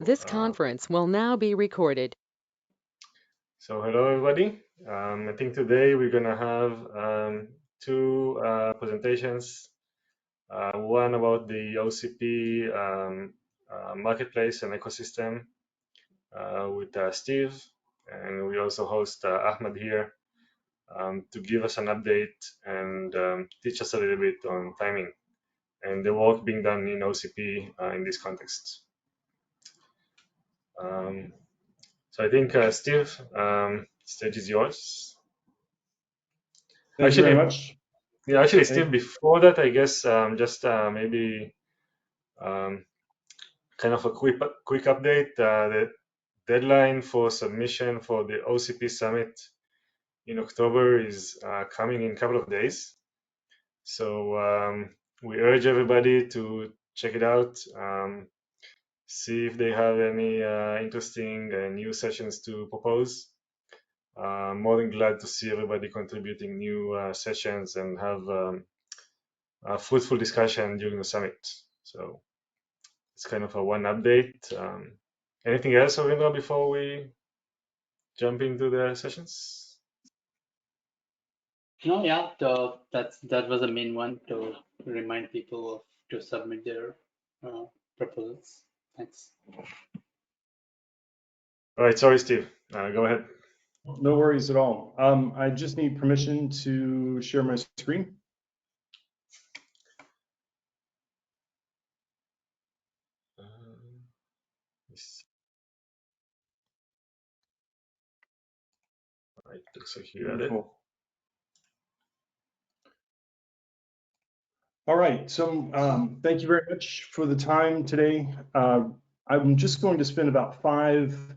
This conference will now be recorded. So hello everybody. I think today we're gonna have two presentations. One about the OCP marketplace and ecosystem with Steve, and we also host Ahmed here to give us an update and teach us a little bit on timing and the work being done in OCP in this context. So I think Steve, stage is yours. Thank you very much. Yeah, actually, Steve, before that, I guess just maybe um, kind of a quick update. The deadline for submission for the OCP summit in October is coming in a couple of days. So we urge everybody to check it out, see if they have any interesting new sessions to propose. More than glad to see everybody contributing new sessions and have a fruitful discussion during the summit. So it's kind of a one update. Anything else, Ravindra, before we jump into the sessions? No, yeah, that was the main one, to remind people to submit their proposals. Thanks. All right, sorry, Steve. Go ahead. No worries at all. I just need permission to share my screen. All right, looks like you got it. All right, so thank you very much for the time today. I'm just going to spend about 5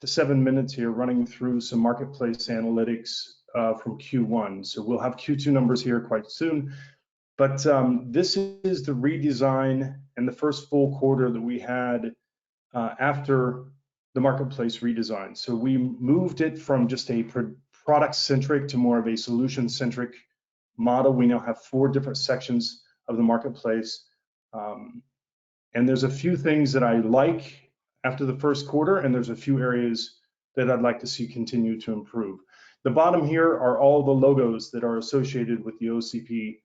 to 7 minutes here running through some marketplace analytics from Q1. So we'll have Q2 numbers here quite soon. But this is the redesign and the first full quarter that we had after the marketplace redesign. So we moved it from just a product-centric to more of a solution-centric model. We now have 4 different sections of the marketplace. And there's a few things that I like after the first quarter, and there's a few areas that I'd like to see continue to improve. The bottom here are all the logos that are associated with the OCP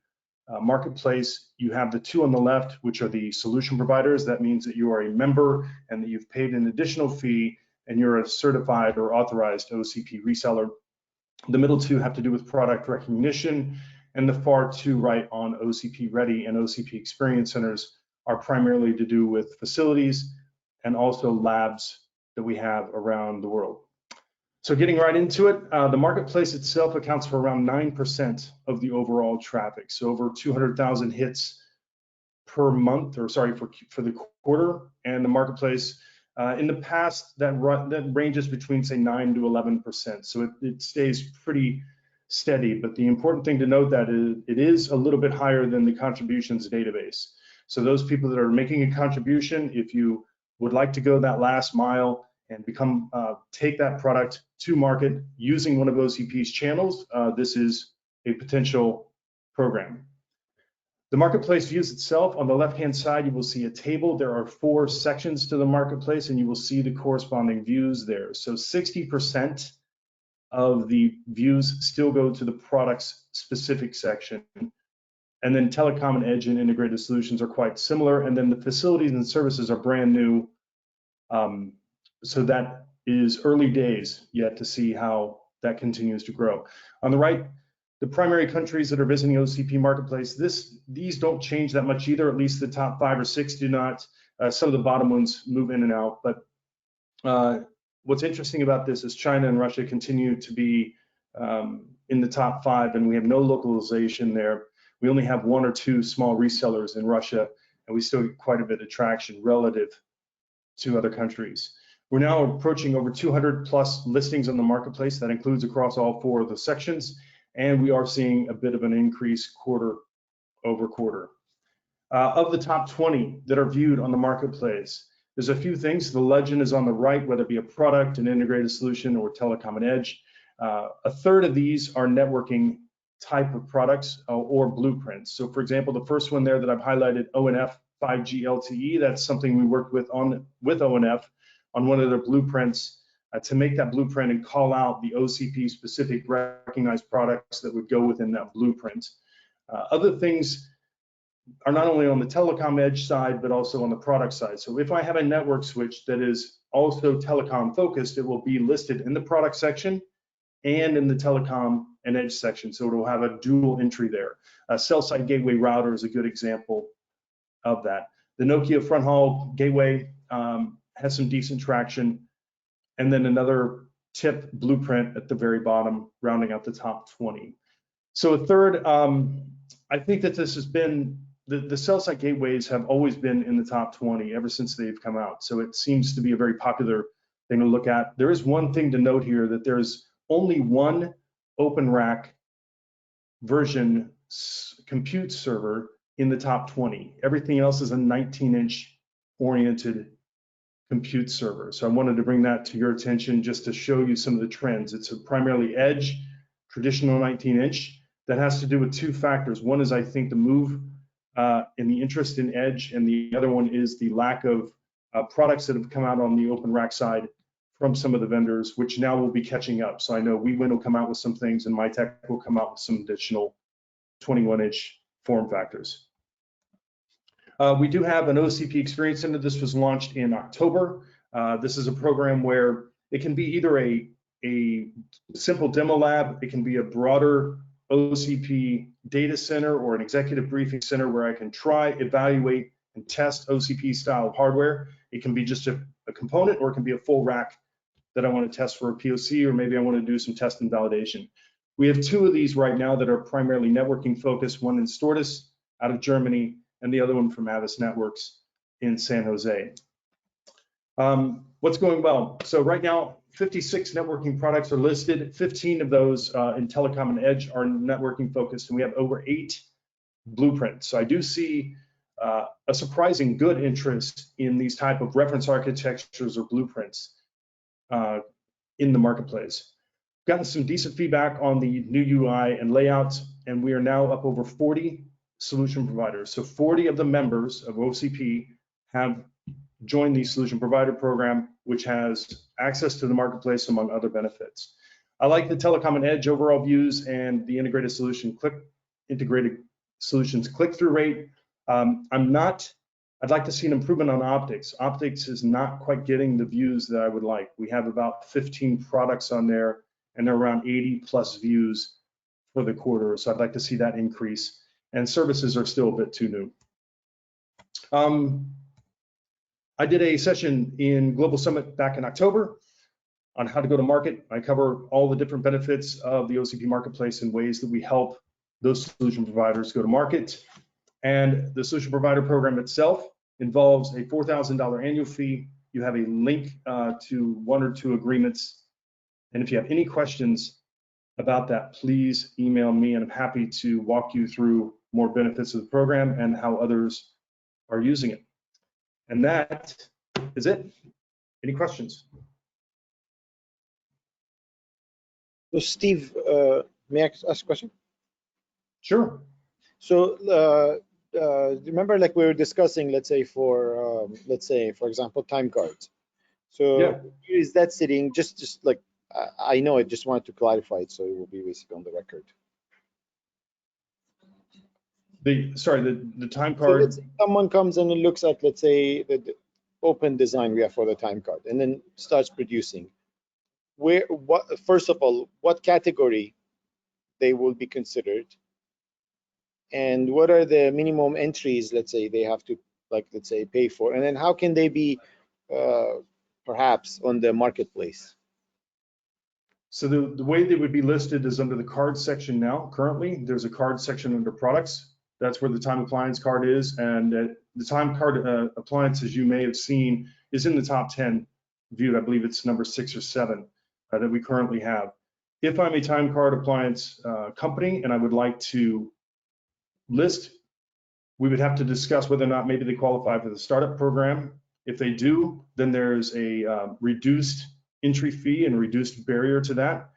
marketplace. You have the 2 on the left, which are the solution providers. That means that you are a member and that you've paid an additional fee and you're a certified or authorized OCP reseller. The middle 2 have to do with product recognition, and the far 2 right on OCP Ready and OCP Experience Centers are primarily to do with facilities and also labs that we have around the world. So getting right into it, the marketplace itself accounts for around 9% of the overall traffic. So over 200,000 hits per month, or sorry, for the quarter. And the marketplace, in the past, that ranges between, say, 9 to 11%. So it stays pretty steady. But the important thing to note that it is a little bit higher than the contributions database. So those people that are making a contribution, if you would like to go that last mile and take that product to market using one of OCP's channels, this is a potential program. The marketplace views itself. On the left-hand side, you will see a table. There are 4 sections to the marketplace, and you will see the corresponding views there. So 60% of the views still go to the product's specific section. And then telecom and edge and integrated solutions are quite similar. And then the facilities and services are brand new. So that is early days yet to see how that continues to grow. On the right, the primary countries that are visiting OCP Marketplace, these don't change that much either. At least the top 5 or 6 do not. Some of the bottom ones move in and out. But what's interesting about this is China and Russia continue to be in the top 5, and we have no localization there. We only have 1 or 2 small resellers in Russia, and we still get quite a bit of traction relative to other countries. We're now approaching over 200 plus listings on the marketplace. That includes across all 4 of the sections, and we are seeing a bit of an increase quarter over quarter. Of the top 20 that are viewed on the marketplace, there's a few things. The legend is on the right, whether it be a product, an integrated solution, or telecom and edge. A third of these are networking type of products or blueprints. So for example, the first one there that I've highlighted, ONF 5G LTE. That's something we worked with ONF on one of their blueprints to make that blueprint and call out the OCP specific recognized products that would go within that blueprint. Other things are not only on the telecom edge side, but also on the product side. So if I have a network switch that is also telecom focused, it will be listed in the product section and in the telecom and edge section. So it will have a dual entry there. A cell site gateway router is a good example of that. The Nokia front haul gateway has some decent traction. And then another tip blueprint at the very bottom, rounding out the top 20. So a third, I think that this has been, the cell site gateways have always been in the top 20 ever since they've come out. So it seems to be a very popular thing to look at. There is one thing to note here, that there's only one open rack version compute server in the top 20. Everything else is a 19-inch oriented compute server. So I wanted to bring that to your attention just to show you some of the trends. It's a primarily edge, traditional 19-inch. That has to do with two factors. One is, I think, the move in the interest in edge, and the other one is the lack of products that have come out on the open rack side from some of the vendors, which now will be catching up. So I know WeWin will come out with some things, and MyTech will come out with some additional 21-inch form factors. We do have an OCP Experience Center. This was launched in October. This is a program where it can be either a simple demo lab, it can be a broader OCP data center or an executive briefing center where I can try, evaluate, and test OCP style hardware. It can be just a component, or it can be a full rack that I want to test for a POC, or maybe I want to do some test and validation. We have two of these right now that are primarily networking focused, one in Stortis out of Germany, and the other one from Avis Networks in San Jose. What's going well? So right now, 56 networking products are listed. 15 of those in telecom and edge are networking focused, and we have over 8 blueprints. So I do see a surprising good interest in these type of reference architectures or blueprints in the marketplace. Gotten some decent feedback on the new UI and layouts, and we are now up over 40 solution providers. So 40 of the members of OCP have joined the solution provider program, which has access to the marketplace among other benefits. I like the telecom and edge overall views and the integrated solutions click-through rate. I'd like to see an improvement on optics. Optics is not quite getting the views that I would like. We have about 15 products on there, and they're around 80 plus views for the quarter. So I'd like to see that increase. And services are still a bit too new. I did a session in Global Summit back in October on how to go to market. I cover all the different benefits of the OCP marketplace and ways that we help those solution providers go to market. And the solution provider program itself involves a $4,000 annual fee. You have a link to 1 or 2 agreements. And if you have any questions about that, please email me, and I'm happy to walk you through more benefits of the program and how others are using it. And that is it. Any questions? So Steve, may I ask a question? Sure. So remember, like we were discussing, let's say for example, time cards. So yeah. Is that sitting just like I know, I just wanted to clarify it so it will be basically on the record. The time card. So let's say someone comes in and looks at, let's say, the open design we have for the time card, and then starts producing. First of all, what category they will be considered, and what are the minimum entries, let's say, they have to, like, let's say, pay for, and then how can they be perhaps on the marketplace? So the way they would be listed is under the card section now. Currently, there's a card section under products. That's where the time appliance card is, and the time card appliance, as you may have seen, is in the top 10 viewed. I believe it's number 6 or 7 that we currently have. If I'm a time card appliance company and I would like to list, we would have to discuss whether or not maybe they qualify for the startup program. If they do, then there's a reduced entry fee and reduced barrier to that.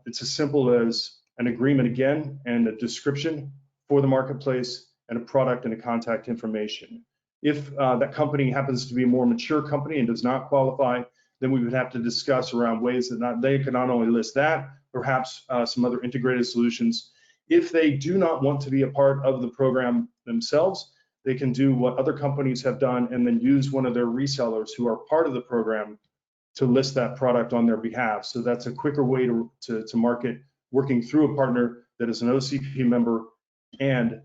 It's as simple as an agreement again and a description for the marketplace and a product and a contact information. If that company happens to be a more mature company and does not qualify, then we would have to discuss around ways that they can not only list that, perhaps some other integrated solutions. If they do not want to be a part of the program themselves, they can do what other companies have done and then use one of their resellers who are part of the program to list that product on their behalf. So that's a quicker way to market, working through a partner that is an OCP member and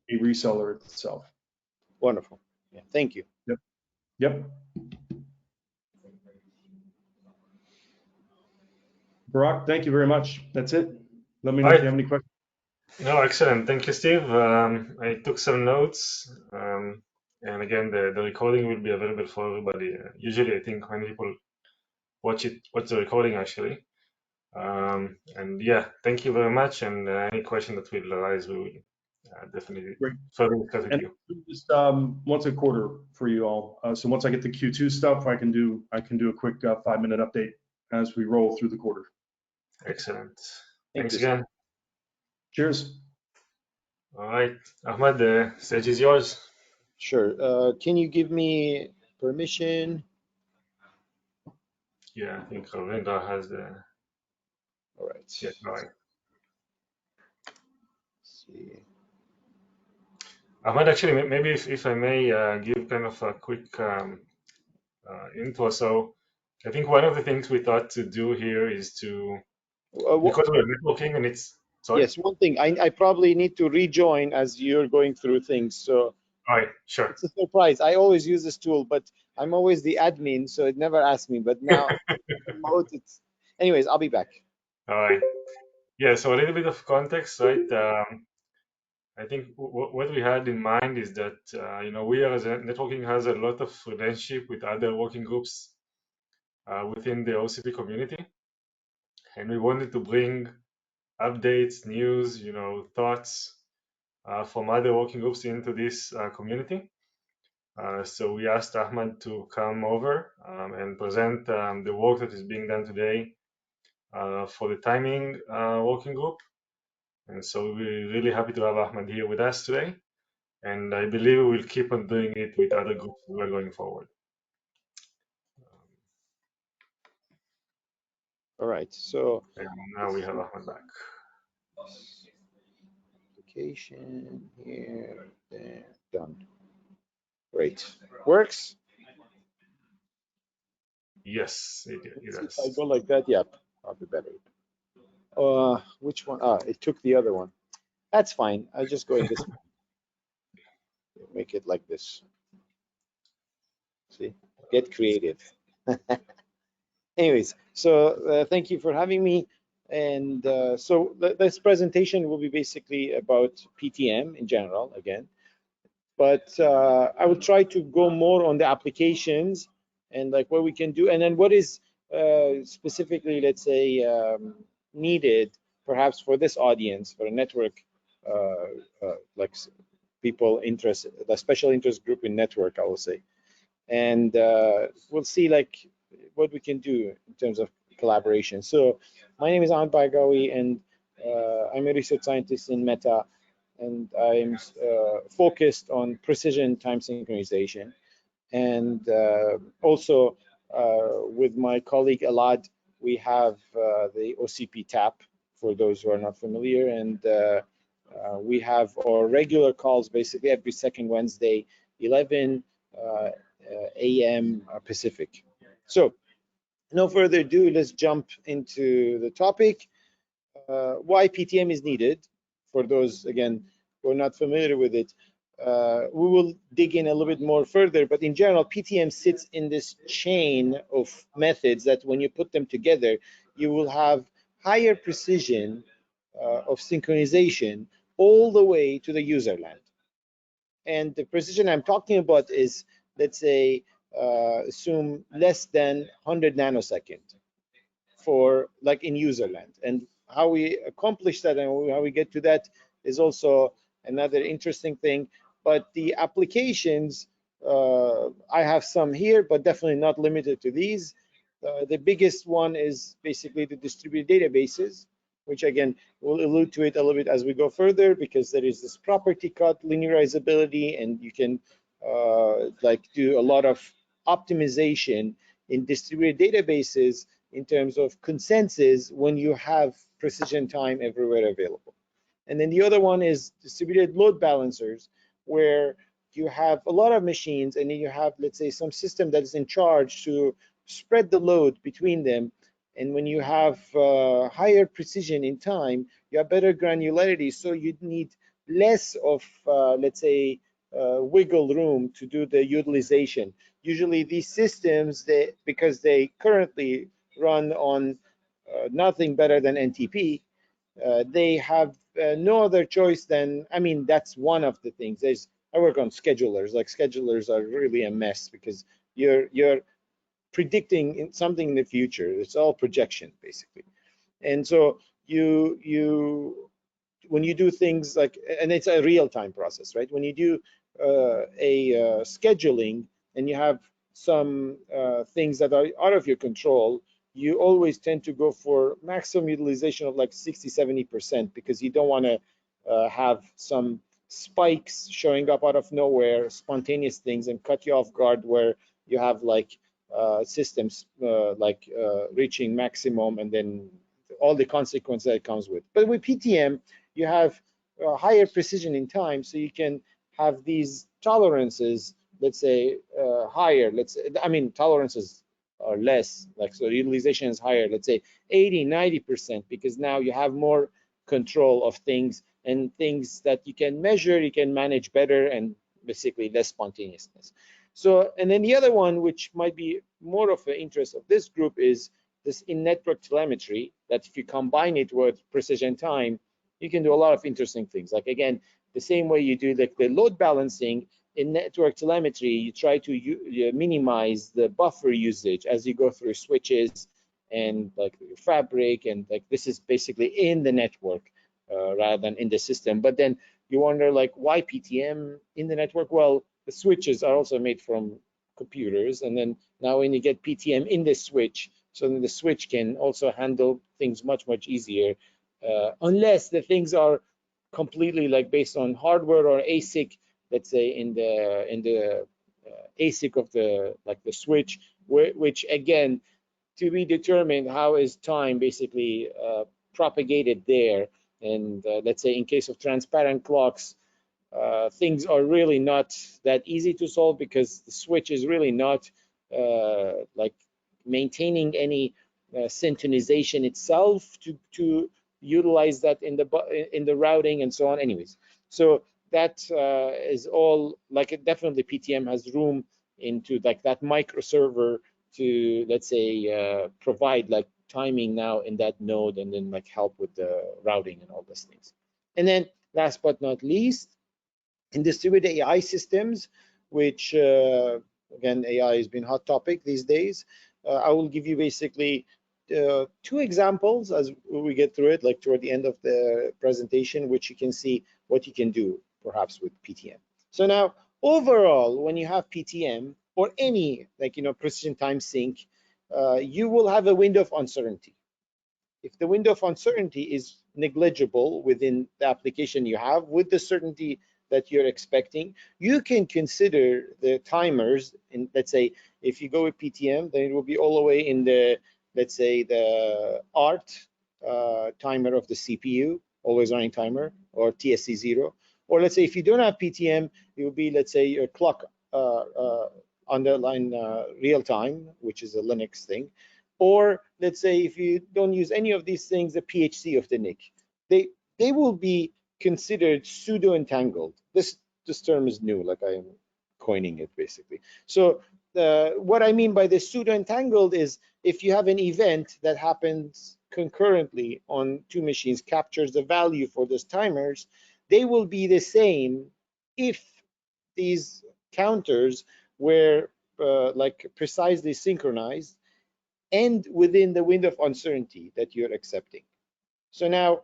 a reseller itself. Wonderful. Yeah, thank you. Yep. Barak, thank you very much. That's it. Let me know if you have any questions. No, excellent. Thank you, Steve. I took some notes. And again, the recording will be available for everybody. Usually, I think many people watch the recording actually. And yeah, thank you very much. And any question that will arise, we will definitely further discuss with you. Just once a quarter for you all. So once I get the Q2 stuff, I can do a quick 5-minute update as we roll through the quarter. Excellent. Thank Thanks you. again. Cheers. All right, Ahmad, the stage is yours. Sure. Can you give me permission? Yeah, I think Ravindra has the. All right. Yeah, all right. Let's see. Ahmad, actually, maybe if I may give kind of a quick intro. So I think one of the things we thought to do here is to, because we're networking and it's, sorry? Yes, one thing, I probably need to rejoin as you're going through things. So All right, sure. it's a surprise. I always use this tool, but I'm always the admin, so it never asks me. But now, it's... anyways, I'll be back. All right. Yeah, so a little bit of context, right? I think what we had in mind is that, we as a networking has a lot of relationship with other working groups within the OCP community. And we wanted to bring updates, news, thoughts from other working groups into this community. So we asked Ahmad to come over and present the work that is being done today for the timing working group. And so we're really happy to have Ahmad here with us today. And I believe we will keep on doing it with other groups as well going forward. All right, so. And now we have Ahmad back. Application here, there, done. Great. Works? Yes, it If does. I go like that, yep, probably better. Which one? It took the other one. That's fine. I'll just go in this one. Make it like this. See, get creative. Anyways, so thank you for having me. And so this presentation will be basically about PTM in general again, but I will try to go more on the applications and like what we can do, and then what is specifically, let's say, needed perhaps for this audience, for a network, like people interested, the special interest group in network, I will say. And we'll see like what we can do in terms of collaboration. So my name is Ahmed Baigawi, and I'm a research scientist in Meta, and I'm focused on precision time synchronization. And also with my colleague Elad, we have the OCP TAP, for those who are not familiar. And we have our regular calls basically every second Wednesday, 11 a.m. Pacific. So no further ado, let's jump into the topic. Why PTM is needed, for those, again, who are not familiar with it. We will dig in a little bit more further, but in general, PTM sits in this chain of methods that when you put them together, you will have higher precision of synchronization all the way to the user land. And the precision I'm talking about is, let's say, assume less than 100 nanosecond for like in user land. And how we accomplish that and how we get to that is also another interesting thing. But the applications, I have some here, but definitely not limited to these. The biggest one is basically the distributed databases, which again, we'll allude to it a little bit as we go further, because there is this property cut linearizability, and you can like do a lot of optimization in distributed databases in terms of consensus when you have precision time everywhere available. And then the other one is distributed load balancers, where you have a lot of machines and then you have, let's say, some system that is in charge to spread the load between them. And when you have higher precision in time, you have better granularity, so you need less of, let's say, wiggle room to do the utilization. Usually these systems, because they currently run on nothing better than NTP, they have no other choice than, I mean, that's one of the things. I work on schedulers. Like, schedulers are really a mess because you're predicting something in the future. It's all projection basically. And so when you do things like, and it's a real-time process, right? When you do scheduling and you have some things that are out of your control, you always tend to go for maximum utilization of like 60-70%, because you don't want to have some spikes showing up out of nowhere, spontaneous things, and cut you off guard where you have like systems reaching maximum and then all the consequences that it comes with. But with PTM, you have higher precision in time, so you can have these tolerances, let's say higher, I mean, tolerances are less, like, so utilization is higher, let's say 80-90%, because now you have more control of things, and things that you can measure, you can manage better, and basically less spontaneousness. So, and then the other one, which might be more of an interest of this group, is this in-network telemetry, that if you combine it with precision time, you can do a lot of interesting things. Like, again, the same way you do the load balancing in network telemetry, you try to minimize the buffer usage as you go through switches and like fabric, and like this is basically in the network rather than in the system. But then you wonder, like, why PTM in the network? Well, the switches are also made from computers, and then now when you get PTM in the switch, so then the switch can also handle things much easier, unless the things are completely like based on hardware or ASIC, let's say in the ASIC of the switch, which again, to be determined how is time basically propagated there. And let's say in case of transparent clocks, things are really not that easy to solve, because the switch is really not like maintaining any synchronization itself to utilize that in the routing and so on. Anyways, so that is all like, definitely PTM has room into like that micro server to, let's say, provide like timing now in that node, and then like help with the routing and all those things. And then last but not least, in distributed AI systems, which again, AI has been a hot topic these days, I will give you basically two examples as we get through it, like toward the end of the presentation, which you can see what you can do perhaps with PTM. So now, overall, when you have PTM or any, like, precision time sync, you will have a window of uncertainty. If the window of uncertainty is negligible within the application you have, with the certainty that you're expecting, you can consider the timers. And let's say if you go with PTM, then it will be all the way in the, let's say, the ART timer of the CPU, always running timer, or TSC0. Or let's say if you don't have PTM, it will be, let's say, your clock underline real time, which is a Linux thing. Or let's say if you don't use any of these things, the PHC of the NIC, they will be considered pseudo entangled. This term is new, like I am coining it basically. So what I mean by the pseudo entangled is, if you have an event that happens concurrently on two machines, captures the value for those timers, they will be the same if these counters were like precisely synchronized and within the window of uncertainty that you're accepting. So now,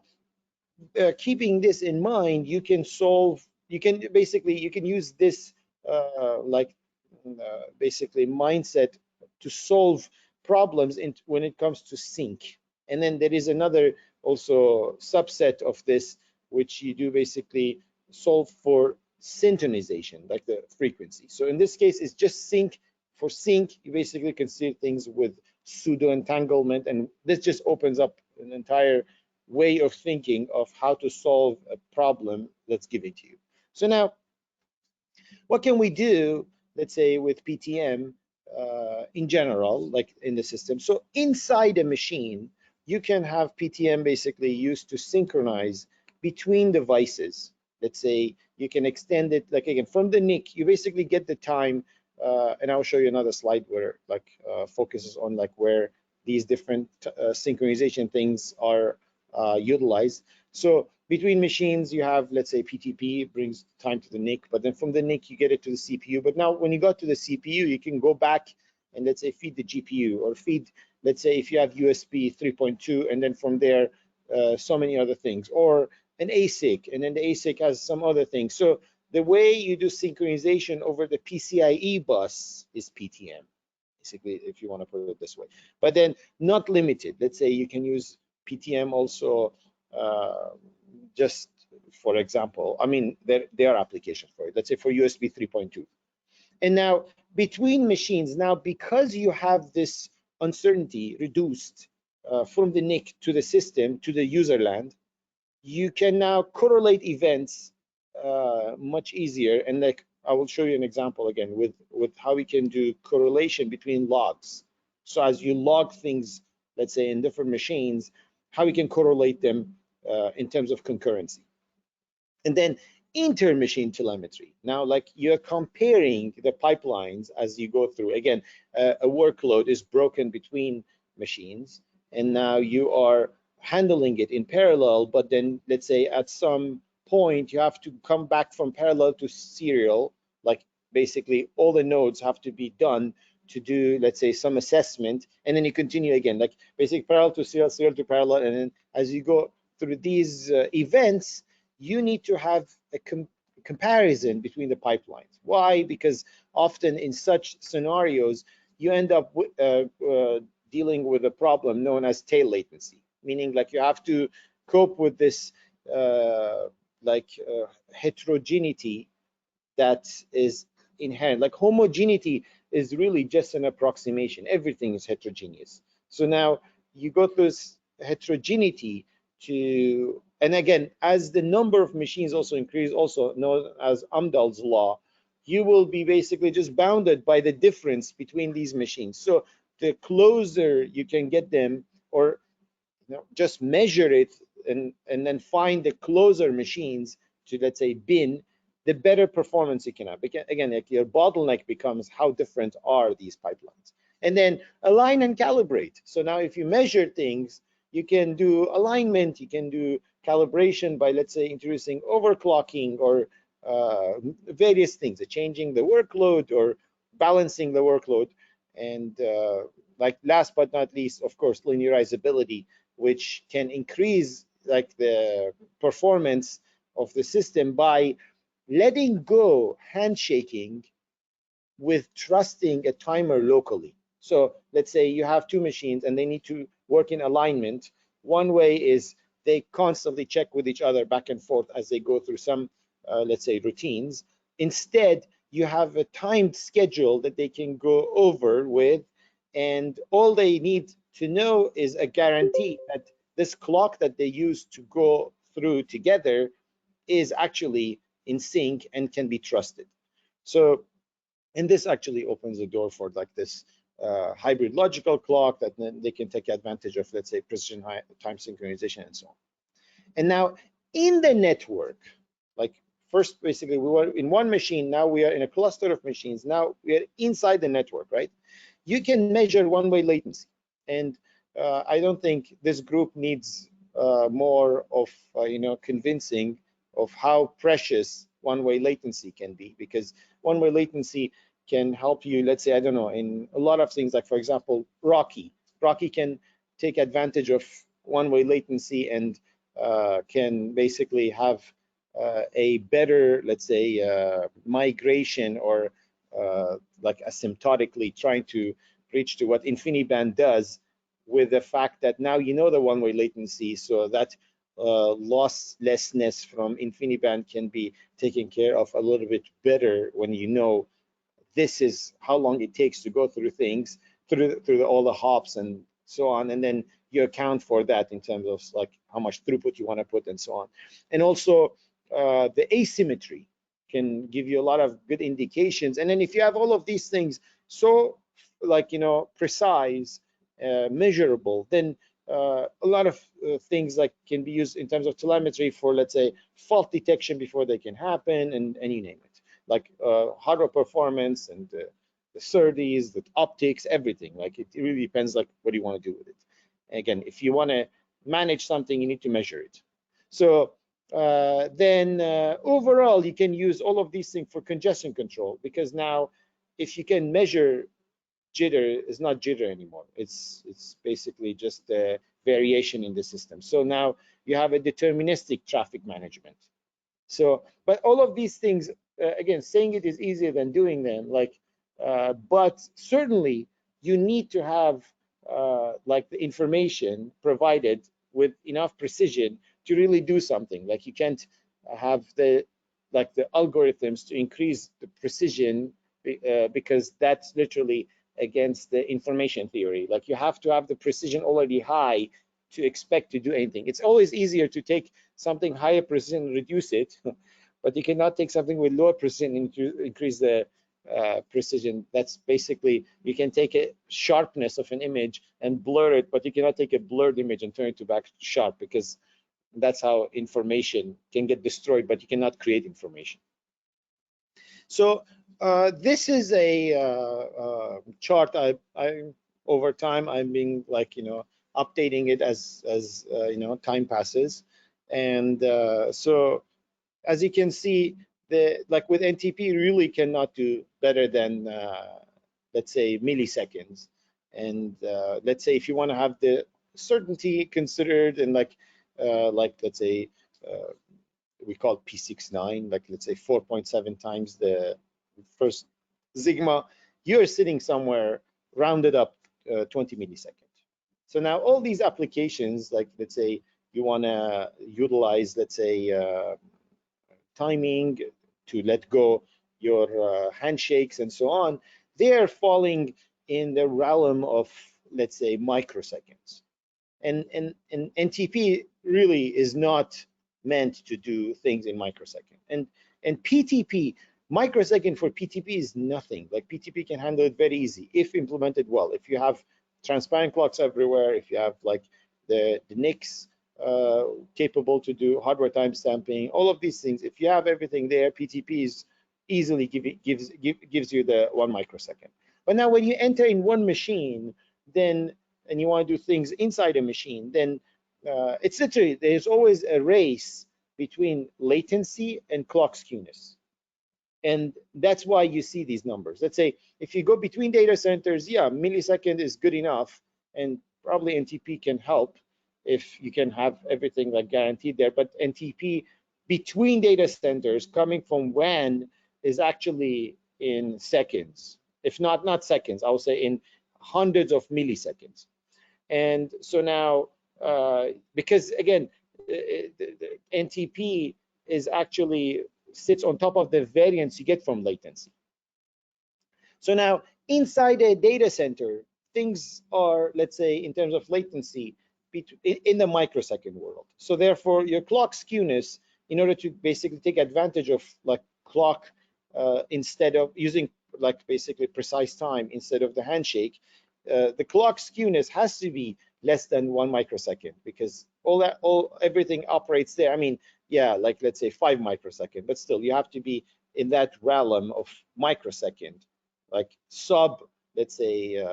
keeping this in mind, you can use this basically mindset to solve problems when it comes to sync. And then there is another also subset of this, which you do basically solve for synchronization, like the frequency. So in this case, it's just sync. For sync, you basically consider things with pseudo entanglement, and this just opens up an entire way of thinking of how to solve a problem that's given to you. So now, what can we do, let's say, with PTM in general, like in the system? So inside a machine, you can have PTM basically used to synchronize between devices. Let's say you can extend it, like again, from the NIC, you basically get the time, and I'll show you another slide where like focuses on like where these different synchronization things are utilized. So between machines, you have, let's say, PTP brings time to the NIC, but then from the NIC, you get it to the CPU. But now when you got to the CPU, you can go back and let's say feed the GPU, or feed, let's say if you have USB 3.2, and then from there, so many other things, or an ASIC, and then the ASIC has some other things. So the way you do synchronization over the PCIe bus is PTM, basically, if you want to put it this way. But then not limited. Let's say you can use PTM also, just for example, I mean, there are applications for it. Let's say for USB 3.2. And now between machines, now because you have this uncertainty reduced from the NIC to the system to the user land, you can now correlate events much easier. And like I will show you an example again with how we can do correlation between logs. So as you log things, let's say in different machines, how we can correlate them in terms of concurrency. And then inter-machine telemetry. Now, like you're comparing the pipelines as you go through. Again, a workload is broken between machines, and now you are handling it in parallel, but then let's say at some point you have to come back from parallel to serial, like basically all the nodes have to be done to do, let's say, some assessment, and then you continue again, like basically parallel to serial, serial to parallel, and then as you go through these events, you need to have a comparison between the pipelines. Why? Because often in such scenarios, you end up dealing with a problem known as tail latency, meaning like you have to cope with this heterogeneity that is inherent. Like homogeneity is really just an approximation. Everything is heterogeneous. So now you go through this heterogeneity to, and again, as the number of machines also increase, also known as Amdahl's law, you will be basically just bounded by the difference between these machines. So the closer you can get them, or just measure it and then find the closer machines to, let's say, bin, the better performance you can have. Again, like your bottleneck becomes how different are these pipelines. And then align and calibrate. So now if you measure things, you can do alignment, you can do calibration by, let's say, introducing overclocking or various things, changing the workload or balancing the workload. And like last but not least, of course, linearizability, which can increase like the performance of the system by letting go handshaking with trusting a timer locally. So let's say you have two machines and they need to work in alignment. One way is they constantly check with each other back and forth as they go through some, let's say, routines. Instead, you have a timed schedule that they can go over with, and all they need to know is a guarantee that this clock that they use to go through together is actually in sync and can be trusted. So, and this actually opens the door for like this hybrid logical clock that then they can take advantage of, let's say, precision time synchronization and so on. And now in the network, like first, basically we were in one machine, now we are in a cluster of machines, now we are inside the network, right? You can measure one-way latency. And I don't think this group needs more of, convincing of how precious one-way latency can be, because one-way latency can help you, let's say, I don't know, in a lot of things, like for example, Rocky can take advantage of one-way latency and can basically have a better, let's say, migration, or like asymptotically trying to reach to what InfiniBand does, with the fact that now you know the one-way latency, so that losslessness from InfiniBand can be taken care of a little bit better when you know this is how long it takes to go through things, through all the hops and so on, and then you account for that in terms of like how much throughput you want to put and so on. And also the asymmetry can give you a lot of good indications. And then if you have all of these things so like, you know, precise, measurable, then a lot of things like can be used in terms of telemetry for, let's say, fault detection before they can happen, and you name it, like hardware performance and the SerDes, the optics, everything. Like it really depends like what do you want to do with it. Again, if you want to manage something, you need to measure it. So then overall, you can use all of these things for congestion control, because now if you can measure jitter, it's not jitter anymore. It's basically just a variation in the system. So now you have a deterministic traffic management. So, but all of these things, again, saying it is easier than doing them. Like, but certainly you need to have like the information provided with enough precision to really do something. Like you can't have the algorithms to increase the precision because that's literally against the information theory. Like you have to have the precision already high to expect to do anything. It's always easier to take something higher precision and reduce it, but you cannot take something with lower precision and to increase the precision. That's basically, you can take a sharpness of an image and blur it, but you cannot take a blurred image and turn it to back sharp, because that's how information can get destroyed, but you cannot create information. So this is a chart I over time I'm being like, you know, updating it as you know, time passes. And so as you can see, like with NTP really cannot do better than let's say milliseconds. And let's say if you want to have the certainty considered, and like let's say we call P69, like let's say 4.7 times the first sigma, you're sitting somewhere rounded up 20 milliseconds. So now all these applications, like let's say you want to utilize, let's say, timing to let go your handshakes and so on, they're falling in the realm of, let's say, microseconds. And NTP really is not meant to do things in microsecond. And PTP, microsecond for PTP is nothing. Like PTP can handle it very easy if implemented well. If you have transparent clocks everywhere, if you have like the NICs capable to do hardware timestamping, all of these things, if you have everything there, PTP is easily gives you the 1 microsecond. But now when you enter in one machine, then and you want to do things inside a machine, then it's literally, there's always a race between latency and clock skewness. And that's why you see these numbers. Let's say if you go between data centers, yeah, millisecond is good enough, and probably NTP can help if you can have everything like guaranteed there. But NTP between data centers coming from WAN is actually in seconds, if not seconds, I would say in hundreds of milliseconds. And so now, because again, the NTP is actually sits on top of the variance you get from latency. So now inside a data center, things are, let's say, in terms of latency, in the microsecond world. So therefore, your clock skewness, in order to basically take advantage of like clock instead of using like basically precise time instead of the handshake, the clock skewness has to be less than 1 microsecond, because everything operates there. I mean, yeah, like let's say 5 microsecond, but still you have to be in that realm of microsecond, like sub, let's say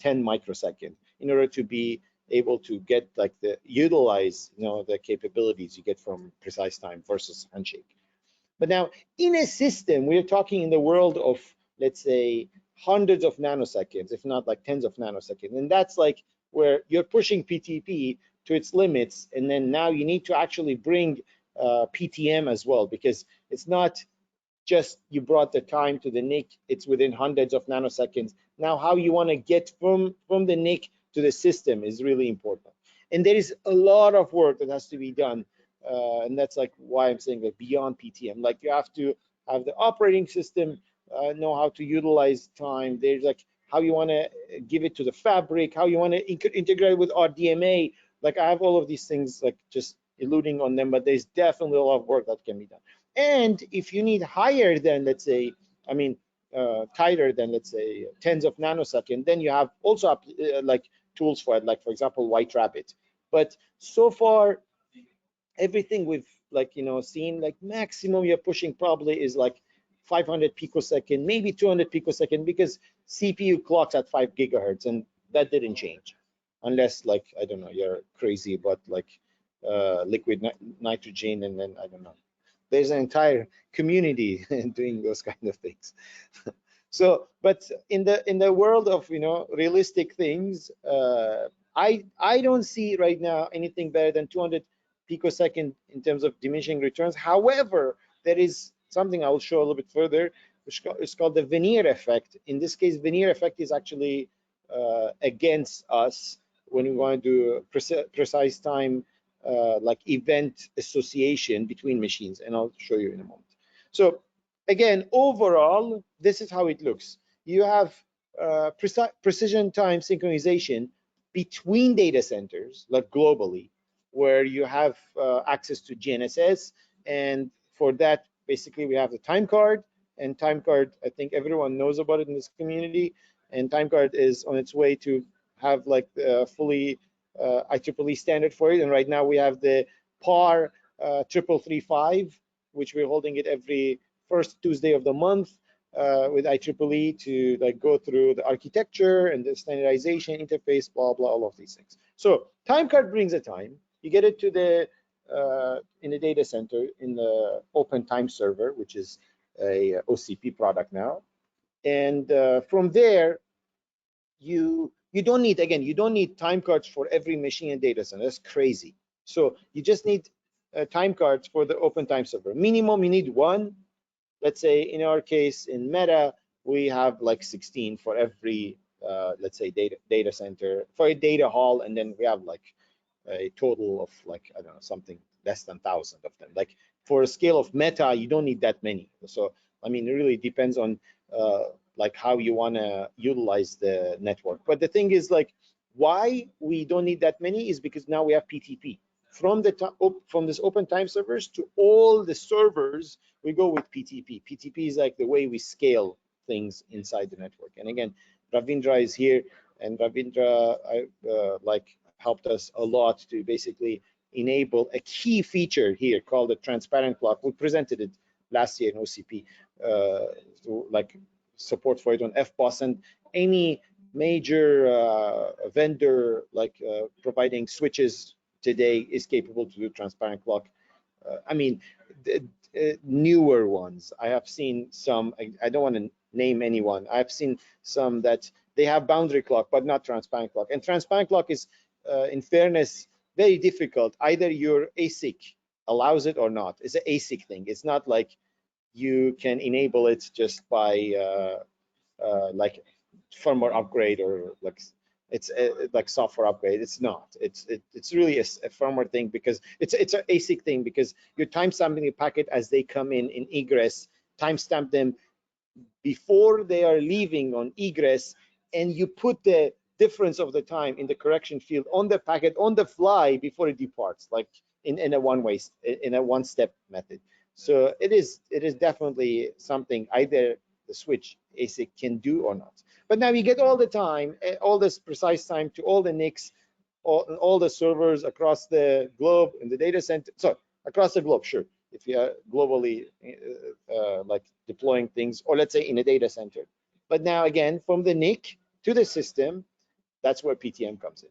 10 microsecond, in order to be able to get like utilize, you know, the capabilities you get from precise time versus handshake. But now in a system, we're talking in the world of, let's say, hundreds of nanoseconds, if not like tens of nanoseconds. And that's like where you're pushing PTP to its limits. And then now you need to actually bring PTM as well, because it's not just you brought the time to the NIC, it's within hundreds of nanoseconds. Now how you want to get from the NIC to the system is really important. And there is a lot of work that has to be done, and that's like why I'm saying that beyond PTM, like you have to have the operating system know how to utilize time. There's like how you want to give it to the fabric, how you want to integrate with RDMA. Like I have all of these things like just alluding on them, but there's definitely a lot of work that can be done. And if you need higher than, let's say, I mean, tighter than, let's say, tens of nanosecond, then you have also like tools for it, like for example, White Rabbit. But so far, everything we've like, you know, seen, like maximum you're pushing probably is like 500 picosecond, maybe 200 picosecond, because CPU clocks at 5 gigahertz, and that didn't change, unless like, I don't know, you're crazy, but like liquid nitrogen, and then I don't know. There's an entire community doing those kind of things. So, but in the world of, you know, realistic things, I don't see right now anything better than 200 picosecond in terms of diminishing returns. However, there is something I will show a little bit further, which is called the veneer effect. In this case, veneer effect is actually against us when we want to do precise time, like event association between machines, and I'll show you in a moment. So again, overall, this is how it looks. You have precision time synchronization between data centers, like globally, where you have access to GNSS, and for that, basically, we have the time card, and time card, I think everyone knows about it in this community, and time card is on its way to have like fully IEEE standard for it, and right now we have the PAR 3335, which we're holding it every first Tuesday of the month with IEEE to like go through the architecture and the standardization interface, blah blah, all of these things. So time card brings a time. You get it to the in the data center in the open time server, which is a OCP product now, and from there you don't need, again, you don't need time cards for every machine and data center. That's crazy. So you just need time cards for the open time server. Minimum you need one. Let's say in our case in Meta we have like 16 for every let's say data center for a data hall, and then we have like a total of like, I don't know, something less than 1,000 of them. Like for a scale of Meta, you don't need that many. So I mean, it really depends on like how you want to utilize the network. But the thing is, like, why we don't need that many is because now we have PTP. From this open time servers to all the servers, we go with PTP. PTP is like the way we scale things inside the network. And again, Ravindra is here, and Ravindra like helped us a lot to basically enable a key feature here called the transparent clock. We presented it last year in OCP, like support for it on FBOSS, and any major vendor like providing switches today is capable to do transparent clock. I mean, newer ones. I have seen some, I don't want to name anyone. I've seen some that they have boundary clock, but not transparent clock. And transparent clock is, in fairness, very difficult. Either your ASIC allows it or not. It's an ASIC thing. It's not like you can enable it just by like firmware upgrade or like it's like software upgrade. It's not. It's really a firmware thing, because it's an ASIC thing, because you're timestamping the packet as they come in egress, timestamp them before they are leaving on egress, and you put the difference of the time in the correction field on the packet on the fly before it departs, like in a one-step method. So it is definitely something either the switch ASIC can do or not. But now you get all the time, all this precise time to all the NICs, all the servers across the globe in the data center. So across the globe, sure, if you are globally like deploying things, or let's say in a data center. But now again, from the NIC to the system, that's where PTM comes in.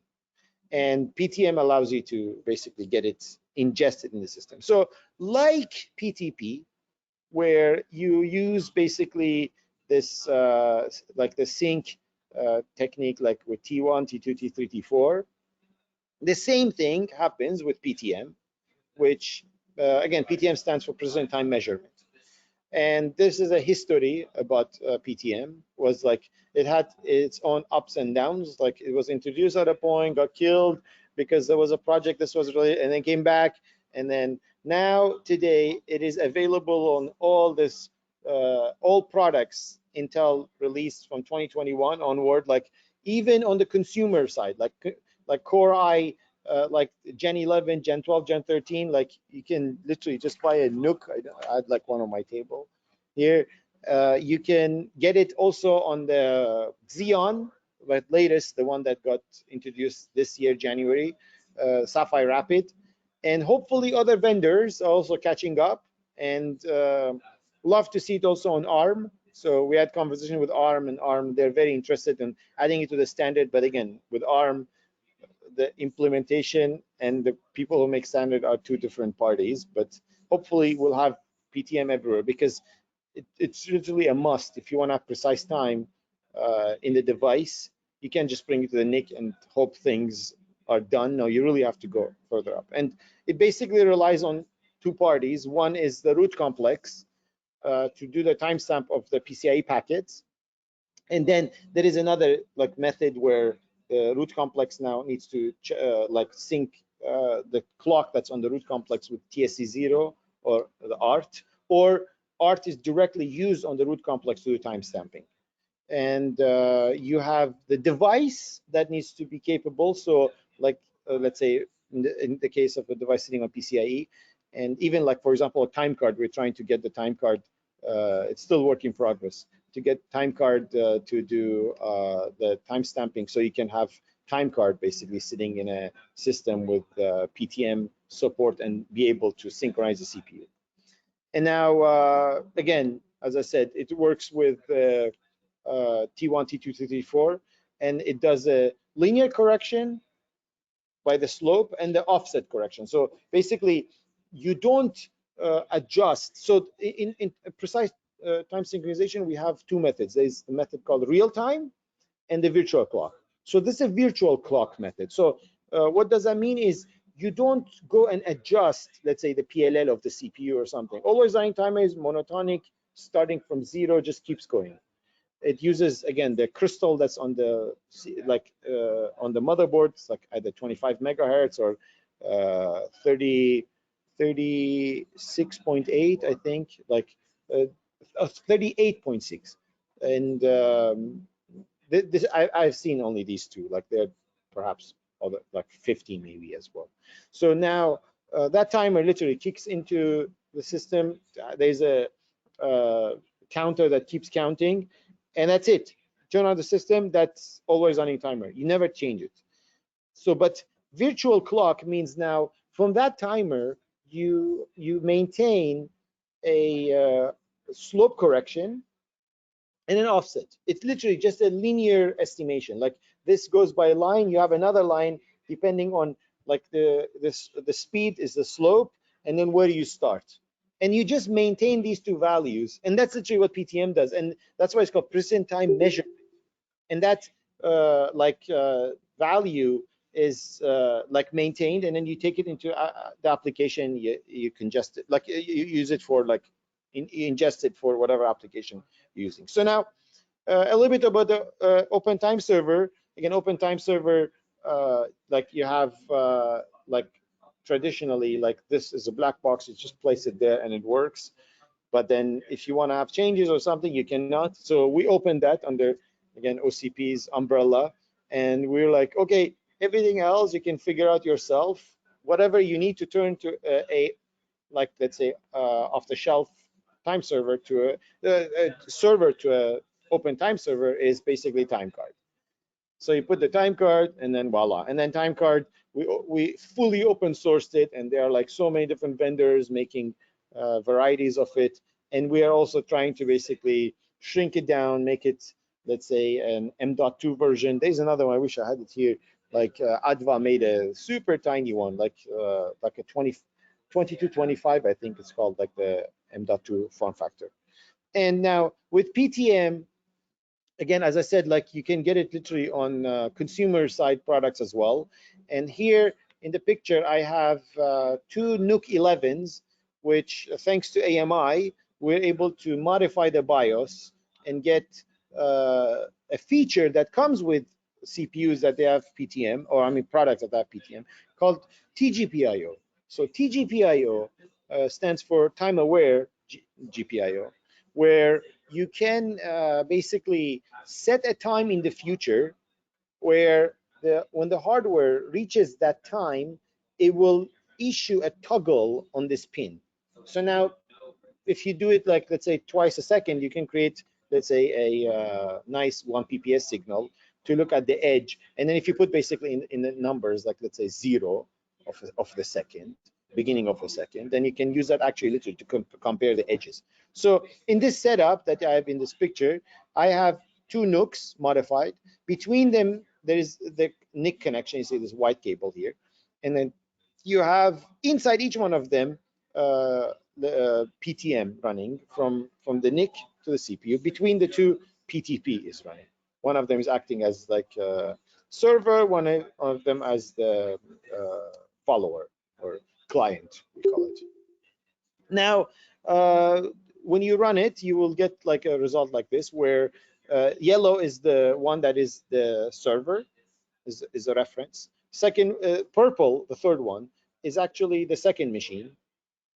And PTM allows you to basically get it ingested in the system. So like PTP, where you use basically this like the sync technique, like with T1, T2, T3, T4, the same thing happens with PTM, which again, PTM stands for precision time measurement. And this is a history about PTM. Was like it had its own ups and downs. Like it was introduced at a point, got killed, because there was a project this was really, and then came back, and then now today it is available on all products Intel released from 2021 onward, like even on the consumer side, like Core i, like Gen 11, Gen 12, Gen 13, like you can literally just buy a NUC. I had like one on my table here. You can get it also on the Xeon, but latest, the one that got introduced this year, January, Sapphire Rapid. And hopefully other vendors are also catching up, and love to see it also on ARM. So we had conversation with ARM, and ARM, they're very interested in adding it to the standard. But again, with ARM, the implementation and the people who make standard are two different parties. But hopefully we'll have PTM everywhere, because it's literally a must. If you want to have precise time in the device, you can't just bring it to the NIC and hope things are done. No, you really have to go further up. And it basically relies on two parties. One is the root complex to do the timestamp of the PCIe packets. And then there is another like method where the root complex now needs to like sync the clock that's on the root complex with TSC0 or the ART, or ART is directly used on the root complex to do timestamping. And you have the device that needs to be capable. So like let's say in the case of a device sitting on PCIe, and even like, for example, a time card, we're trying to get the time card, it's still work in progress, to get time card to do the time stamping, so you can have time card basically sitting in a system with PTM support and be able to synchronize the CPU. And now, again, as I said, it works with T1, T2, T4, and it does a linear correction by the slope and the offset correction. So basically, you don't adjust. So in precise time synchronization, we have two methods. There's a method called real time and the virtual clock. So this is a virtual clock method. So what does that mean is you don't go and adjust, let's say, the PLL of the CPU or something. Always running timer is monotonic, starting from 0, just keeps going. It uses, again, the crystal that's on the on the motherboard. It's like either 25 megahertz or 36.8, I think, like 38.6. And I've seen only these two, like they're perhaps other, like 15 maybe as well. So now that timer literally kicks into the system. There's a counter that keeps counting, and that's it. Turn on the system, that's always running timer. You never change it. So, but virtual clock means now from that timer, you maintain a slope correction and an offset. It's literally just a linear estimation. Like this goes by a line, you have another line depending on like the speed is the slope, and then where you start. And you just maintain these two values, and that's literally what PTM does, and that's why it's called precision time measurement. And that value is like maintained, and then you take it into the application. You can just like you use it for like ingest it for whatever application you're using. So now a little bit about the Open Time Server. Again, Open Time Server, like you have like traditionally, like this is a black box. You just place it there and it works. But then if you want to have changes or something, you cannot. So we opened that under, again, OCP's umbrella, and we're like, okay, everything else you can figure out yourself. Whatever you need to turn to like let's say off-the-shelf time server to a server to a Open Time Server is basically time card. So you put the time card, and then voila. And then time card, we fully open sourced it, and there are like so many different vendors making varieties of it. And we are also trying to basically shrink it down, make it, let's say, an M.2 version. There's another one, I wish I had it here. Like Adva made a super tiny one, like a 2225, I think it's called, like the M.2 form factor. And now with PTM, again, as I said, like you can get it literally on consumer side products as well. And here in the picture, I have two NUC 11s, which thanks to AMI, we're able to modify the BIOS and get a feature that comes with CPUs that they have PTM, or I mean products that have PTM, called TGPIO. So TGPIO stands for time aware GPIO, where you can basically set a time in the future where when the hardware reaches that time, it will issue a toggle on this pin. So now, if you do it like, let's say, twice a second, you can create, let's say, a nice 1 PPS signal to look at the edge. And then if you put basically in the numbers, like let's say 0 of the second, beginning of the second, then you can use that actually literally to compare the edges. So in this setup that I have in this picture, I have 2 NUCs modified. Between them, there is the NIC connection. You see this white cable here. And then you have inside each one of them the PTM running from the NIC to the CPU. Between the two, PTP is running. One of them is acting as like a server, one of them as the follower or client, we call it. Now, when you run it, you will get like a result like this, where yellow is the one that is the server, is a reference. Second, purple, the third one, is actually the second machine.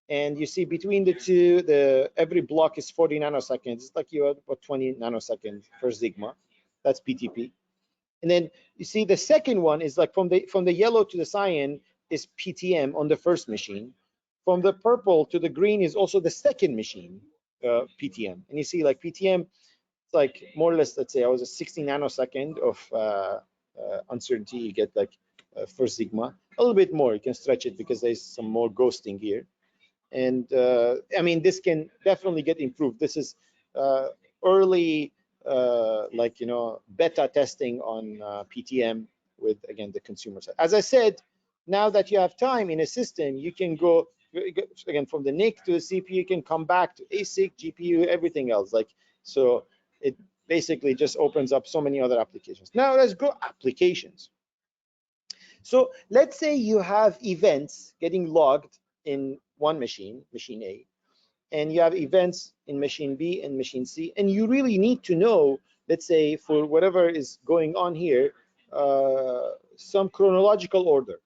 And you see between the two, every block is 40 nanoseconds. It's like you have about 20 nanoseconds per sigma. That's PTP. And then you see the second one is like from the yellow to the cyan is PTM on the first machine. From the purple to the green is also the second machine, PTM. And you see like PTM, it's like more or less, let's say I was a 60 nanosecond of uncertainty. You get like first sigma, a little bit more. You can stretch it because there's some more ghosting here. And I mean, this can definitely get improved. This is early, like, beta testing on PTM with, again, the consumer side. As I said, now that you have time in a system, you can go, again, from the NIC to the CPU, you can come back to ASIC, GPU, everything else. Like, so it basically just opens up so many other applications. Now let's go applications. So let's say you have events getting logged in one machine, machine A, and you have events in machine B and machine C, and you really need to know, let's say, for whatever is going on here, some chronological order.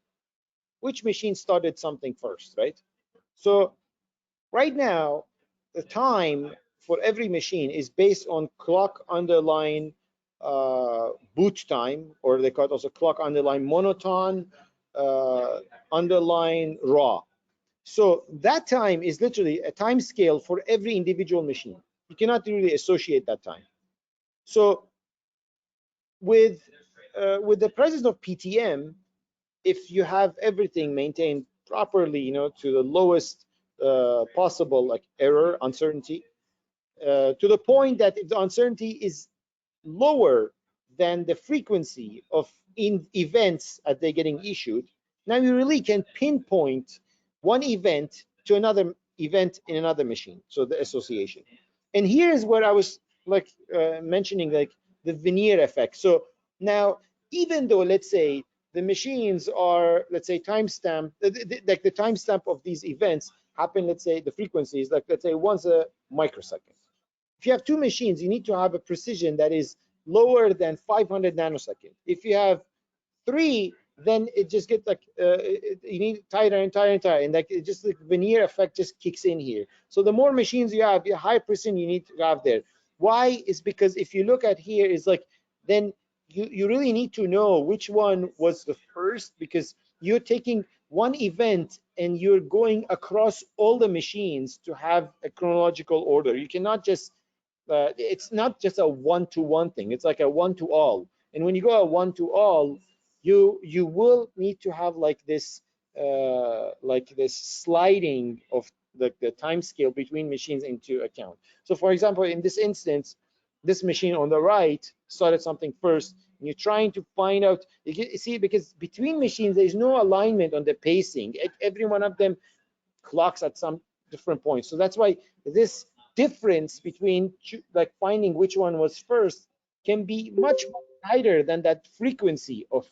Which machine started something first, right? So right now, the time for every machine is based on clock underline boot time, or they call it also clock underline monotone underline raw. So that time is literally a time scale for every individual machine. You cannot really associate that time. So with the presence of PTM, if you have everything maintained properly, to the lowest possible like error, uncertainty, to the point that if the uncertainty is lower than the frequency of events as they're getting issued, now you really can pinpoint one event to another event in another machine, so the association. And here is where I was like mentioning like the veneer effect. So now, even though, let's say, the machines are, let's say, timestamp, like the timestamp of these events happen, let's say, the frequency is like, let's say, once a microsecond. If you have two machines, you need to have a precision that is lower than 500 nanoseconds. If you have 3, then it just gets like you need tighter and tighter and tighter, and like it just, the veneer effect just kicks in here. So the more machines you have, the higher precision you need to have there. Why? Is because if you look at here, is like then you really need to know which one was the first, because you're taking one event and you're going across all the machines to have a chronological order. You cannot just it's not just a one-to-one thing. It's like a one-to-all. And when you go a one-to-all, you will need to have like this sliding of the time scale between machines into account. So for example, in this instance, this machine on the right started something first, and you're trying to find out, you see, because between machines there's no alignment on the pacing. Every one of them clocks at some different points. So that's why this difference between like finding which one was first can be much tighter than that frequency of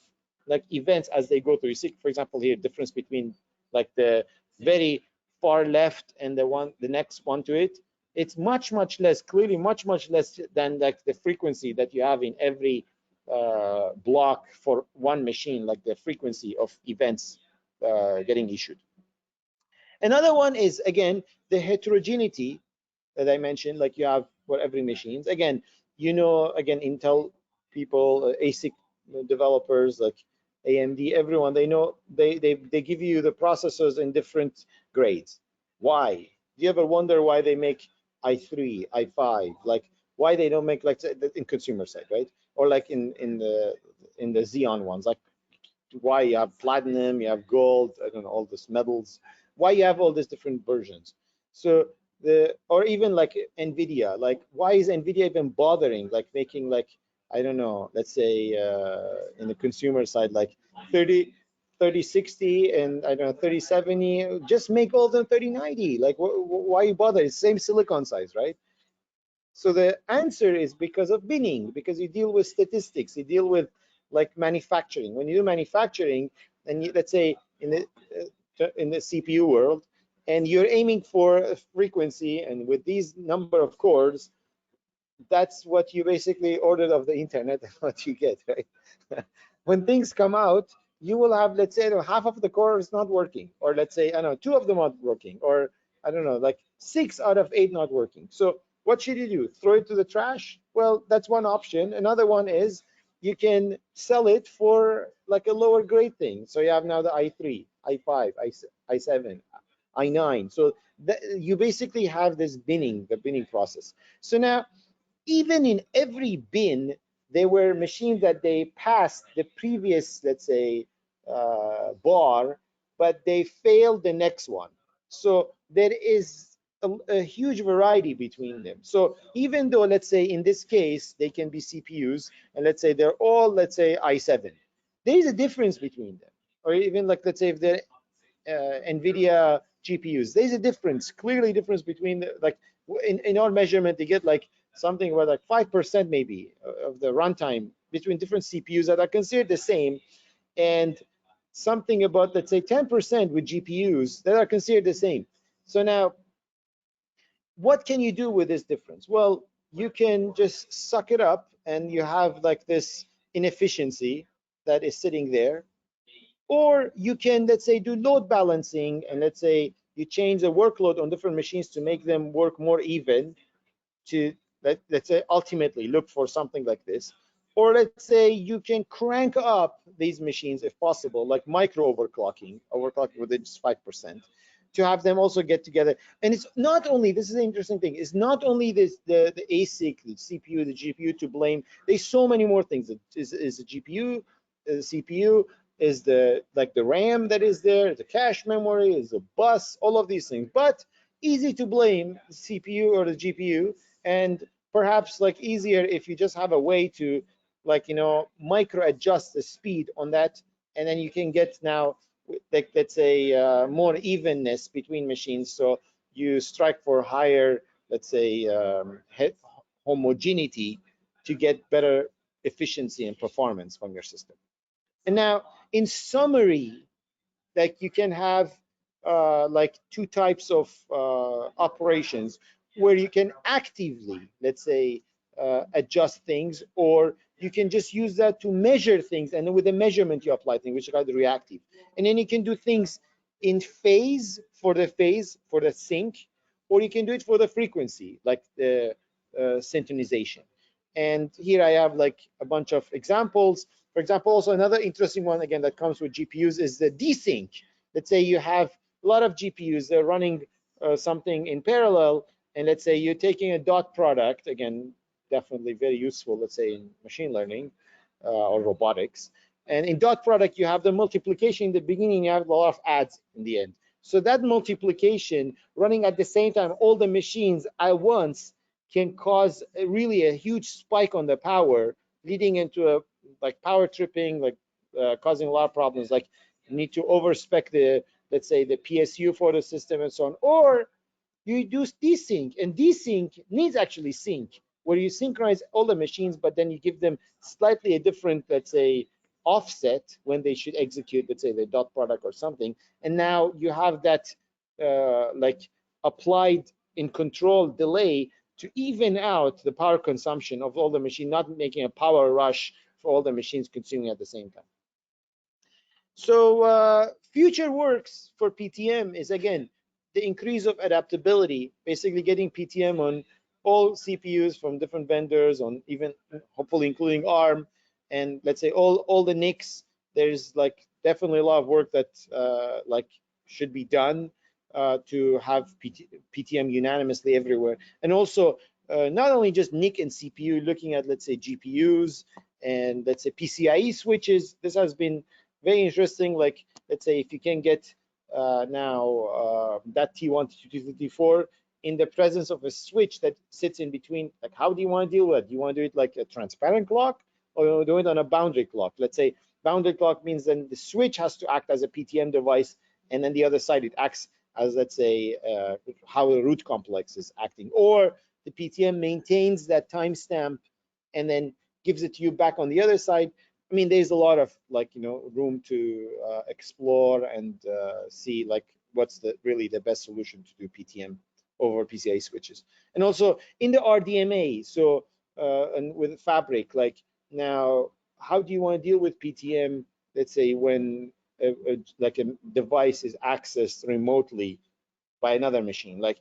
like events as they go through. You see, for example, here, difference between like the very far left and the next one to it. It's much less, clearly much less than like the frequency that you have in every block for one machine, like the frequency of events getting issued. Another one is, again, the heterogeneity that I mentioned, like you have for every machines. Again, again, Intel people, ASIC developers like AMD, everyone, they know they give you the processors in different grades. Why? Do you ever wonder why they make i3, i5? Like why they don't make, like in consumer side, right? Or like in the Xeon ones, like why you have platinum, you have gold, I don't know, all these metals, why you have all these different versions. So or even like NVIDIA, like why is NVIDIA even bothering like making, like, I don't know, let's say in the consumer side, like 3060 and I don't know 3070, just make all of them 3090. Like why you bother? It's same silicon size, right? So the answer is because of binning, because you deal with statistics, you deal with like manufacturing. When you do manufacturing, and let's say in the CPU world, and you're aiming for a frequency, and with these number of cores, that's what you basically ordered of the internet and what you get, right? When things come out, you will have, let's say, half of the core is not working, or let's say, I don't know, 2 of them are working, or I don't know, like 6 out of 8 not working. So what should you do? Throw it to the trash? Well, that's one option. Another one is you can sell it for like a lower grade thing. So you have now the i3, i5, i7, i9. So you basically have this binning, the binning process. So now, even in every bin, there were machines that they passed the previous, let's say, bar, but they failed the next one. So there is a huge variety between them. So even though, let's say, in this case, they can be CPUs, and let's say they're all, let's say, i7, there is a difference between them. Or even like, let's say, if they're NVIDIA GPUs, there's a difference, clearly difference between like in our measurement, they get like something about like 5% maybe of the runtime between different CPUs that are considered the same, and something about, let's say, 10% with GPUs that are considered the same. So now, what can you do with this difference? Well, you can just suck it up, and you have like this inefficiency that is sitting there. Or you can, let's say, do load balancing, and let's say you change the workload on different machines to make them work more even, to let's say ultimately look for something like this. Or let's say you can crank up these machines if possible, like micro overclocking with just 5%, to have them also get together. And it's not only, this is the interesting thing, it's not only this the ASIC, the CPU, the GPU to blame. There's so many more things. Is the GPU, the CPU, is the RAM that is there, the cache memory, is the bus, all of these things. But easy to blame the CPU or the GPU, and perhaps like easier if you just have a way to, like, micro adjust the speed on that, and then you can get now, like, let's say more evenness between machines. So you strike for higher, let's say, homogeneity to get better efficiency and performance from your system. And now, in summary, like you can have like 2 types of operations where you can actively, let's say, adjust things, or you can just use that to measure things, and then with the measurement you apply things, which is called reactive. And then you can do things in phase for the sync, or you can do it for the frequency, like the synchronization. And here I have like a bunch of examples. For example, also another interesting one, again, that comes with GPUs is the desync. Let's say you have a lot of GPUs, they're running something in parallel, and let's say you're taking a dot product, again, definitely very useful, let's say in machine learning or robotics. And in dot product, you have the multiplication in the beginning, you have a lot of adds in the end. So that multiplication running at the same time, all the machines at once, can cause really a huge spike on the power, leading into a like power tripping, like causing a lot of problems, like you need to overspec the, let's say, the PSU for the system and so on. Or you do desync, and desync needs actually sync, where you synchronize all the machines, but then you give them slightly a different, let's say, offset when they should execute, let's say, the dot product or something. And now you have that like applied in control delay to even out the power consumption of all the machine, not making a power rush for all the machines consuming at the same time. So future works for PTM is, again, the increase of adaptability, basically getting PTM on all CPUs from different vendors, on even hopefully including ARM, and let's say all the NICs. There's like definitely a lot of work that like should be done to have PTM unanimously everywhere, and also not only just NIC and CPU, looking at, let's say, GPUs and, let's say, PCIe switches. This has been very interesting. Like, let's say if you can get now that T1 to T4 in the presence of a switch that sits in between, like, how do you want to deal with it? Do you want to do it like a transparent clock, or you want to do it on a boundary clock? Let's say boundary clock means then the switch has to act as a PTM device, and then the other side, it acts as, let's say, how the root complex is acting, or the PTM maintains that timestamp and then gives it to you back on the other side. I mean, there's a lot of, like, room to explore and see, like, what's really the best solution to do PTM over PCIe switches. And also in the RDMA, so and with Fabric, like, now, how do you want to deal with PTM, let's say, when like a device is accessed remotely by another machine? Like,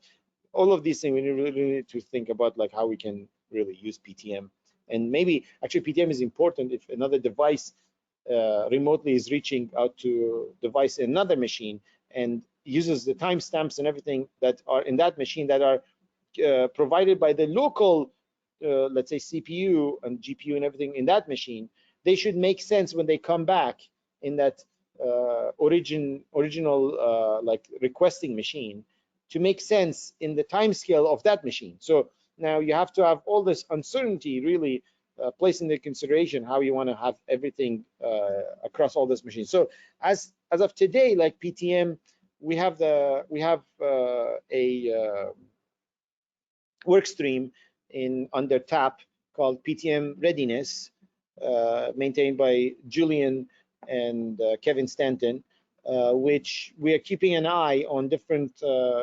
all of these things, we really need to think about, like, how we can really use PTM. And maybe actually PTM is important if another device remotely is reaching out to device in another machine and uses the timestamps and everything that are in that machine that are provided by the local, let's say, CPU and GPU and everything in that machine. They should make sense when they come back in that original like requesting machine, to make sense in the time scale of that machine. So now you have to have all this uncertainty really placed into consideration how you want to have everything across all these machines. So as of today, like PTM, we have a work stream under TAP called PTM Readiness, maintained by Julian and Kevin Stanton, which we are keeping an eye on different,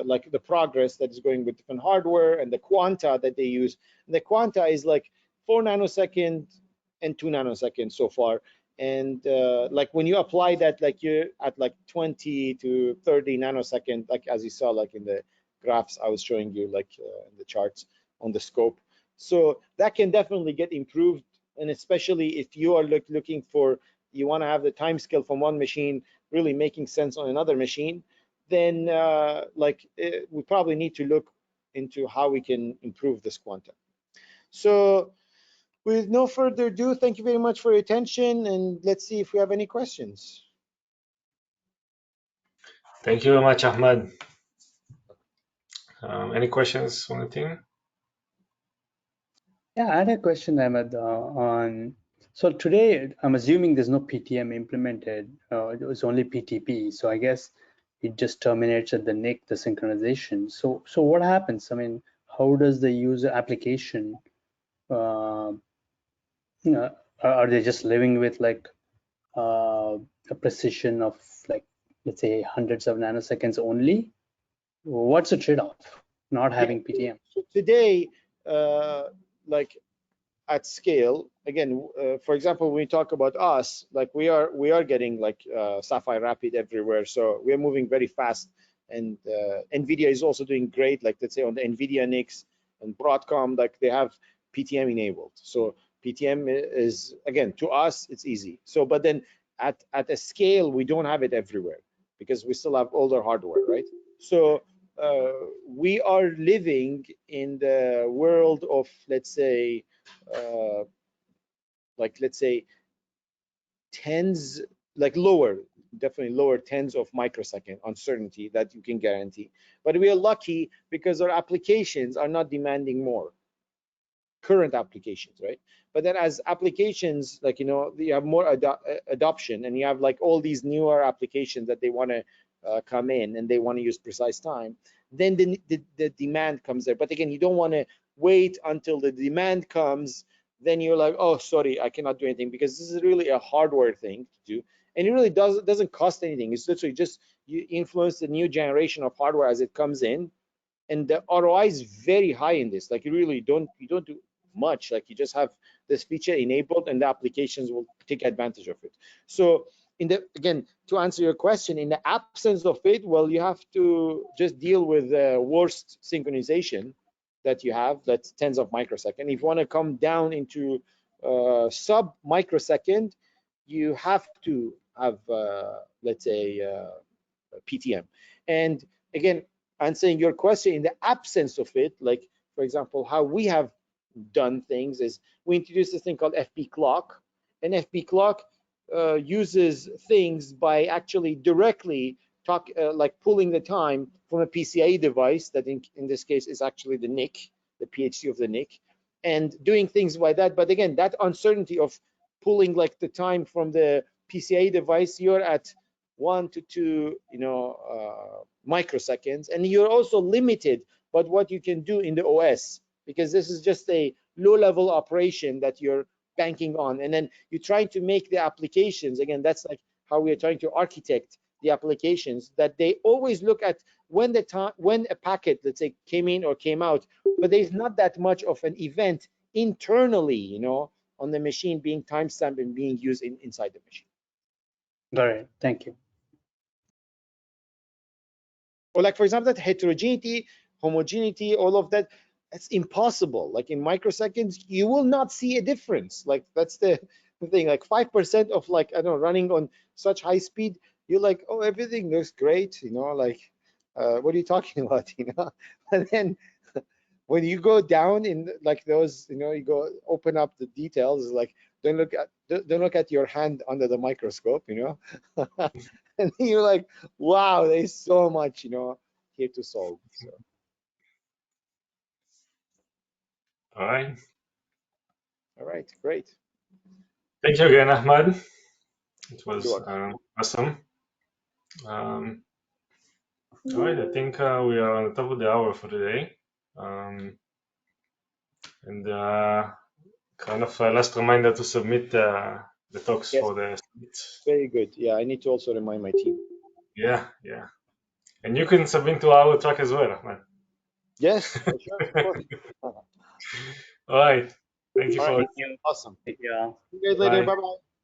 like the progress that is going with different hardware and the quanta that they use. And the quanta is like 4 nanoseconds and 2 nanoseconds so far. And like when you apply that, like you're at like 20 to 30 nanoseconds, like as you saw, like in the graphs I was showing you, like in the charts on the scope. So that can definitely get improved. And especially if you are looking for, you want to have the time scale from one machine really making sense on another machine, then we probably need to look into how we can improve this quanta. So with no further ado, thank you very much for your attention, and let's see if we have any questions. Thank you very much, Ahmad. Any questions from the team? Yeah, I had a question, Ahmed, on, so today, I'm assuming there's no PTM implemented, it was only PTP. So I guess it just terminates at the NIC, the synchronization. So what happens? I mean, how does the user application, are they just living with like a precision of like, let's say hundreds of nanoseconds only? What's the trade-off not having PTM? So today, like at scale, again, for example, when we talk about us, like we are getting like Sapphire Rapid everywhere, so we are moving very fast. And NVIDIA is also doing great, like let's say on the NVIDIA NICs and Broadcom, like they have PTM enabled. So PTM is, again, to us, it's easy. So, but then at a scale, we don't have it everywhere because we still have older hardware, right? So we are living in the world of, let's say, like let's say tens, like lower, definitely lower tens of microsecond uncertainty that you can guarantee. But we are lucky because our applications are not demanding more, current applications, right? But then as applications, like, you have more adoption, and you have like all these newer applications that they want to come in and they want to use precise time, then the demand comes there. But again, you don't want to wait until the demand comes, then you're like, oh, sorry, I cannot do anything, because this is really a hardware thing to do, and it really doesn't cost anything. It's literally just you influence the new generation of hardware as it comes in, and the ROI is very high in this. Like you don't do much. Like you just have this feature enabled, and the applications will take advantage of it. So again, to answer your question, in the absence of it, well, you have to just deal with the worst synchronization that you have, that's tens of microseconds. If you want to come down into sub microsecond, you have to have, let's say, PTM. And again, answering your question, in the absence of it, like for example, how we have done things is we introduced this thing called FP clock, and FP clock uses things by actually directly like pulling the time from a PCIe device that in this case is actually the NIC, the PHC of the NIC, and doing things like that. But again, that uncertainty of pulling like the time from the PCIe device, you're at 1 to 2, microseconds, and you're also limited by what you can do in the OS, because this is just a low-level operation that you're banking on, and then you're trying to make the applications, again, that's like how we are trying to architect the applications, that they always look at when a packet, let's say, came in or came out, but there's not that much of an event internally, on the machine being timestamped and being used inside the machine. Got it. Thank you. Or like, for example, that heterogeneity, homogeneity, all of that, that's impossible. Like in microseconds, you will not see a difference. Like that's the thing, like 5% of like, I don't know, running on such high speed, you're like, oh, everything looks great, like, what are you talking about, And then when you go down in like those, you go open up the details, like don't look at your hand under the microscope, and you're like, wow, there's so much, here to solve. So. All right. All right, great. Thank you again, Ahmad. It was awesome. All right, I think we are on the top of the hour for today. And kind of a last reminder to submit the talks for the summit. Very good. Yeah, I need to also remind my team. Yeah. And you can submit to our talk as well, Ahmad. Yes, for sure, of course. All right. Thank you for Awesome. Yeah. See you guys later. Bye-bye.